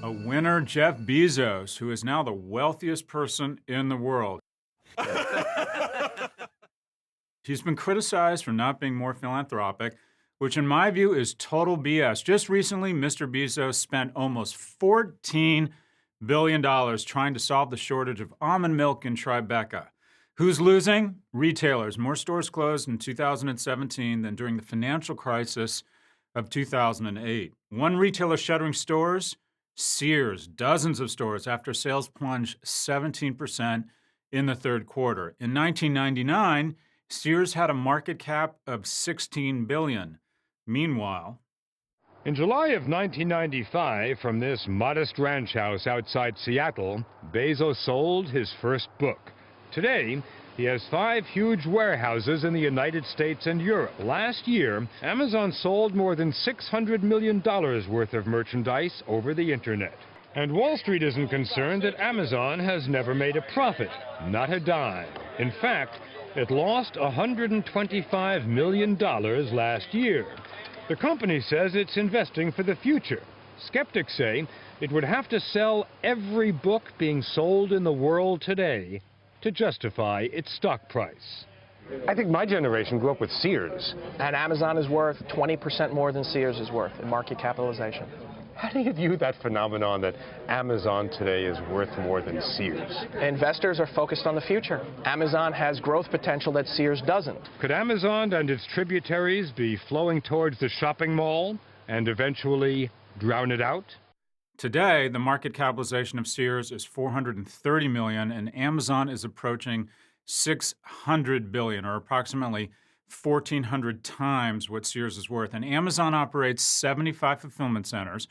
A winner, Jeff Bezos, who is now the wealthiest person in the world. He's been criticized for not being more philanthropic, which in my view is total BS. Just recently, Mr. Bezos spent almost $14 billion trying to solve the shortage of almond milk in Tribeca. Who's losing? Retailers. More stores closed in 2017 than during the financial crisis of 2008. One retailer shuttering stores, Sears, dozens of stores after sales plunged 17% in the third quarter. In 1999, Sears had a market cap of $16 billion. Meanwhile, in July of 1995, from this modest ranch house outside Seattle, Bezos sold his first book. Today, he has 5 huge warehouses in the United States and Europe. Last year, Amazon sold more than $600 million worth of merchandise over the internet. And Wall Street isn't concerned that Amazon has never made a profit, not a dime. In fact, it lost $125 million last year. The company says it's investing for the future. Skeptics say it would have to sell every book being sold in the world today to justify its stock price. I think my generation grew up with Sears. And Amazon is worth 20% more than Sears is worth in market capitalization. How do you view that phenomenon that Amazon today is worth more than Sears? Investors are focused on the future. Amazon has growth potential that Sears doesn't. Could Amazon and its tributaries be flowing towards the shopping mall and eventually drown it out? today the market capitalization of Sears is $430 million, and Amazon is approaching $600 billion, or approximately 1,400 times what Sears is worth. And Amazon operates 75 fulfillment centers,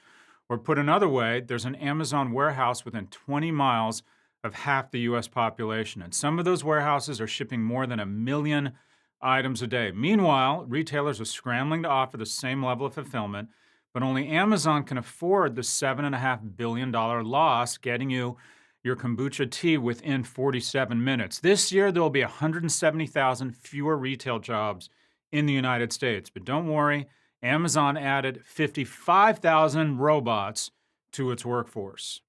or put another way, there's an Amazon warehouse within 20 miles of half the U.S. population. And some of those warehouses are shipping more than 1 million items a day. Meanwhile, retailers are scrambling to offer the same level of fulfillment, but only Amazon can afford the $7.5 billion loss, getting you your kombucha tea within 47 minutes. This year, there will be 170,000 fewer retail jobs in the United States. But don't worry, Amazon added 55,000 robots to its workforce.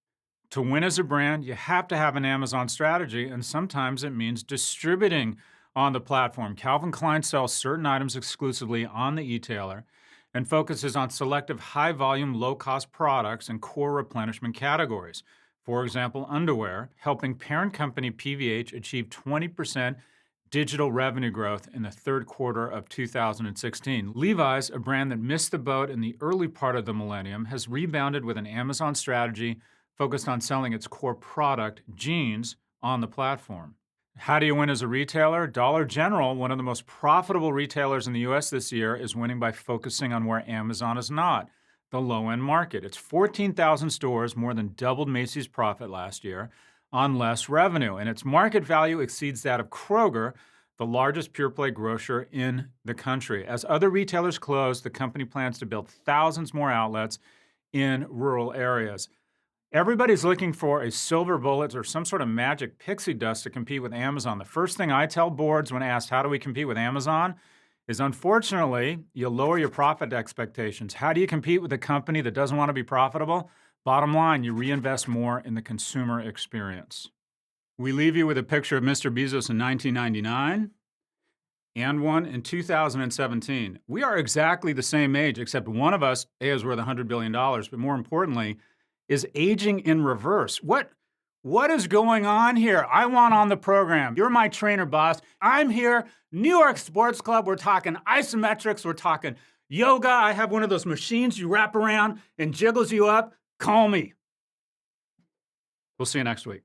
To win as a brand, you have to have an Amazon strategy, and sometimes it means distributing on the platform. Calvin Klein sells certain items exclusively on the e-tailer and focuses on selective high-volume, low-cost products and core replenishment categories. For example, underwear, helping parent company PVH achieve 20% digital revenue growth in the third quarter of 2016. Levi's, a brand that missed the boat in the early part of the millennium, has rebounded with an Amazon strategy focused on selling its core product, jeans, on the platform. How do you win as a retailer? Dollar General, one of the most profitable retailers in the U.S. this year, is winning by focusing on where Amazon is not, the low-end market. It's 14,000 stores, more than doubled Macy's profit last year, on less revenue, and its market value exceeds that of Kroger, the largest pure-play grocer in the country. As other retailers close, the company plans to build thousands more outlets in rural areas. Everybody's looking for a silver bullet or some sort of magic pixie dust to compete with Amazon. The first thing I tell boards when asked, how do we compete with Amazon, is unfortunately, you lower your profit expectations. How do you compete with a company that doesn't want to be profitable? Bottom line, you reinvest more in the consumer experience. We leave you with a picture of Mr. Bezos in 1999 and one in 2017. We are exactly the same age, except one of us, is worth $100 billion, but more importantly, is aging in reverse. What is going on here? I want on the program. You're my trainer, boss. I'm here, New York Sports Club. We're talking isometrics. We're talking yoga. I have one of those machines you wrap around and jiggles you up. Call me. We'll see you next week.